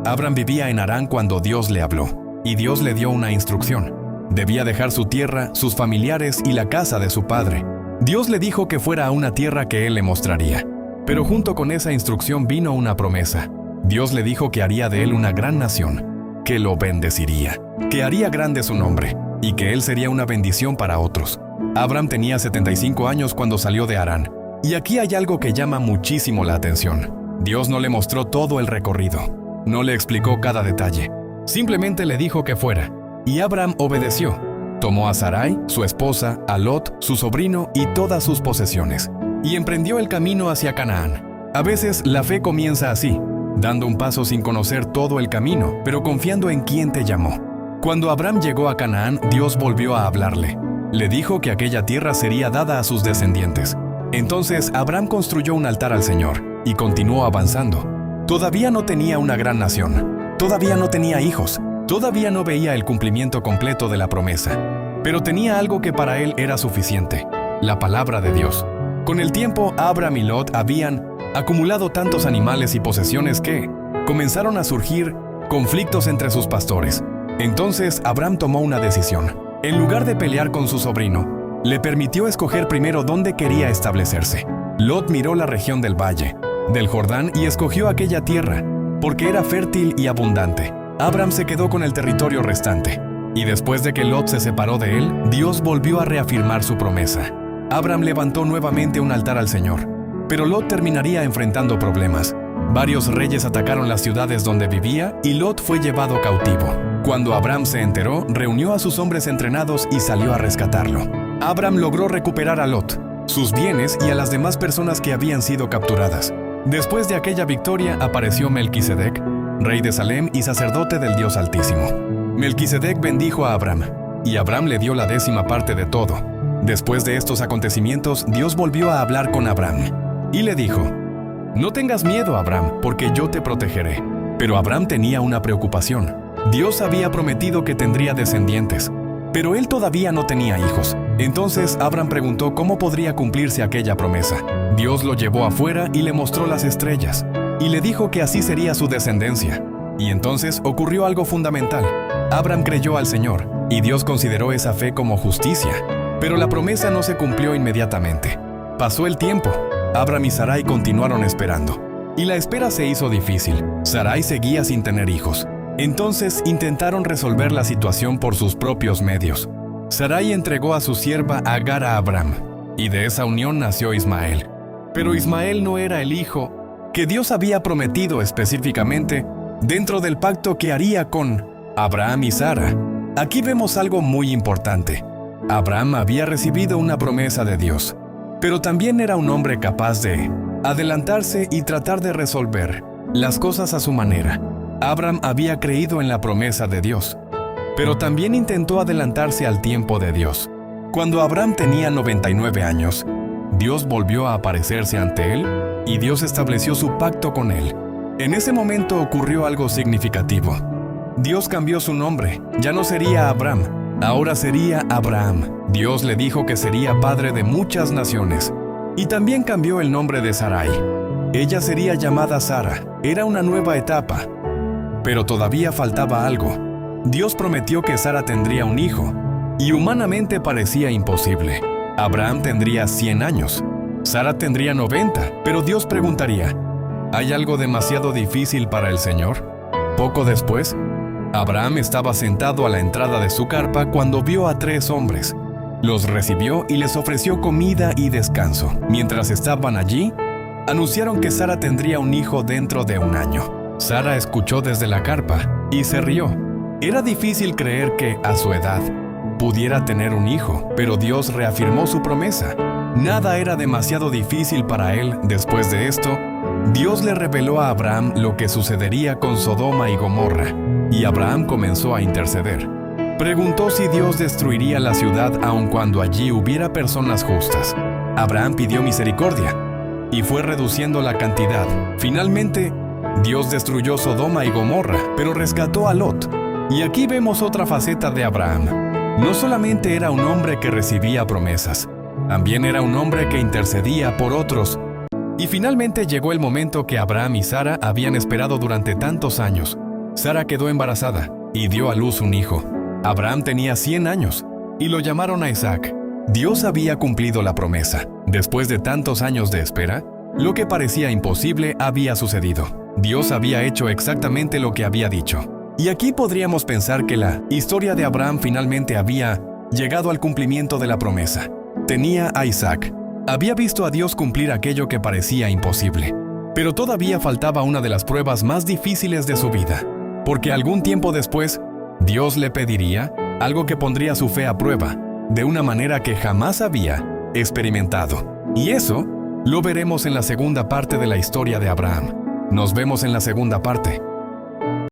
Abram vivía en Harán cuando Dios le habló, y Dios le dio una instrucción. Debía dejar su tierra, sus familiares y la casa de su padre. Dios le dijo que fuera a una tierra que él le mostraría. Pero junto con esa instrucción vino una promesa. Dios le dijo que haría de él una gran nación, que lo bendeciría, que haría grande su nombre, y que él sería una bendición para otros. Abram tenía 75 años cuando salió de Harán. Y aquí hay algo que llama muchísimo la atención. Dios no le mostró todo el recorrido. No le explicó cada detalle. Simplemente le dijo que fuera. Y Abram obedeció. Tomó a Sarai, su esposa, a Lot, su sobrino y todas sus posesiones. Y emprendió el camino hacia Canaán. A veces la fe comienza así, dando un paso sin conocer todo el camino, pero confiando en quien te llamó. Cuando Abram llegó a Canaán, Dios volvió a hablarle. Le dijo que aquella tierra sería dada a sus descendientes. Entonces Abram construyó un altar al Señor y continuó avanzando. Todavía no tenía una gran nación, todavía no tenía hijos, todavía no veía el cumplimiento completo de la promesa, pero tenía algo que para él era suficiente: la palabra de Dios. Con el tiempo, Abram y Lot habían acumulado tantos animales y posesiones que comenzaron a surgir conflictos entre sus pastores. Entonces Abram tomó una decisión. En lugar de pelear con su sobrino, le permitió escoger primero dónde quería establecerse. Lot miró la región del valle, del Jordán, y escogió aquella tierra, porque era fértil y abundante. Abram se quedó con el territorio restante. Y después de que Lot se separó de él, Dios volvió a reafirmar su promesa. Abram levantó nuevamente un altar al Señor, pero Lot terminaría enfrentando problemas. Varios reyes atacaron las ciudades donde vivía y Lot fue llevado cautivo. Cuando Abram se enteró, reunió a sus hombres entrenados y salió a rescatarlo. Abram logró recuperar a Lot, sus bienes y a las demás personas que habían sido capturadas. Después de aquella victoria apareció Melquisedec, rey de Salem y sacerdote del Dios Altísimo. Melquisedec bendijo a Abram, y Abram le dio la 10ª parte de todo. Después de estos acontecimientos, Dios volvió a hablar con Abram, y le dijo: «No tengas miedo, Abram, porque yo te protegeré». Pero Abram tenía una preocupación. Dios había prometido que tendría descendientes, pero él todavía no tenía hijos. Entonces Abram preguntó cómo podría cumplirse aquella promesa. Dios lo llevó afuera y le mostró las estrellas, y le dijo que así sería su descendencia. Y entonces ocurrió algo fundamental. Abram creyó al Señor, y Dios consideró esa fe como justicia. Pero la promesa no se cumplió inmediatamente. Pasó el tiempo. Abram y Sarai continuaron esperando, y la espera se hizo difícil. Sarai seguía sin tener hijos. Entonces intentaron resolver la situación por sus propios medios. Sarai entregó a su sierva Agar a Abram, y de esa unión nació Ismael. Pero Ismael no era el hijo que Dios había prometido específicamente dentro del pacto que haría con Abraham y Sara. Aquí vemos algo muy importante. Abraham había recibido una promesa de Dios, pero también era un hombre capaz de adelantarse y tratar de resolver las cosas a su manera. Abraham había creído en la promesa de Dios, pero también intentó adelantarse al tiempo de Dios. Cuando Abraham tenía 99 años, Dios volvió a aparecerse ante él y Dios estableció su pacto con él. En ese momento ocurrió algo significativo. Dios cambió su nombre. Ya no sería Abraham, ahora sería Abraham. Dios le dijo que sería padre de muchas naciones. Y también cambió el nombre de Sarai. Ella sería llamada Sara. Era una nueva etapa. Pero todavía faltaba algo. Dios prometió que Sara tendría un hijo, y humanamente parecía imposible. Abraham tendría 100 años. Sara tendría 90, pero Dios preguntaría: ¿hay algo demasiado difícil para el Señor? Poco después, Abraham estaba sentado a la entrada de su carpa cuando vio a 3 hombres. Los recibió y les ofreció comida y descanso. Mientras estaban allí, anunciaron que Sara tendría un hijo dentro de 1 año. Sara escuchó desde la carpa y se rió. Era difícil creer que, a su edad, pudiera tener un hijo, pero Dios reafirmó su promesa. Nada era demasiado difícil para él. Después de esto, Dios le reveló a Abraham lo que sucedería con Sodoma y Gomorra, y Abraham comenzó a interceder. Preguntó si Dios destruiría la ciudad aun cuando allí hubiera personas justas. Abraham pidió misericordia, y fue reduciendo la cantidad. Finalmente, Dios destruyó Sodoma y Gomorra, pero rescató a Lot. Y aquí vemos otra faceta de Abraham. No solamente era un hombre que recibía promesas, también era un hombre que intercedía por otros. Y finalmente llegó el momento que Abraham y Sara habían esperado durante tantos años. Sara quedó embarazada y dio a luz un hijo. Abraham tenía 100 años y lo llamaron a Isaac. Dios había cumplido la promesa. Después de tantos años de espera, lo que parecía imposible había sucedido. Dios había hecho exactamente lo que había dicho. Y aquí podríamos pensar que la historia de Abraham finalmente había llegado al cumplimiento de la promesa. Tenía a Isaac. Había visto a Dios cumplir aquello que parecía imposible. Pero todavía faltaba una de las pruebas más difíciles de su vida, porque algún tiempo después, Dios le pediría algo que pondría su fe a prueba, de una manera que jamás había experimentado. Y eso lo veremos en la segunda parte de la historia de Abraham. Nos vemos en la segunda parte.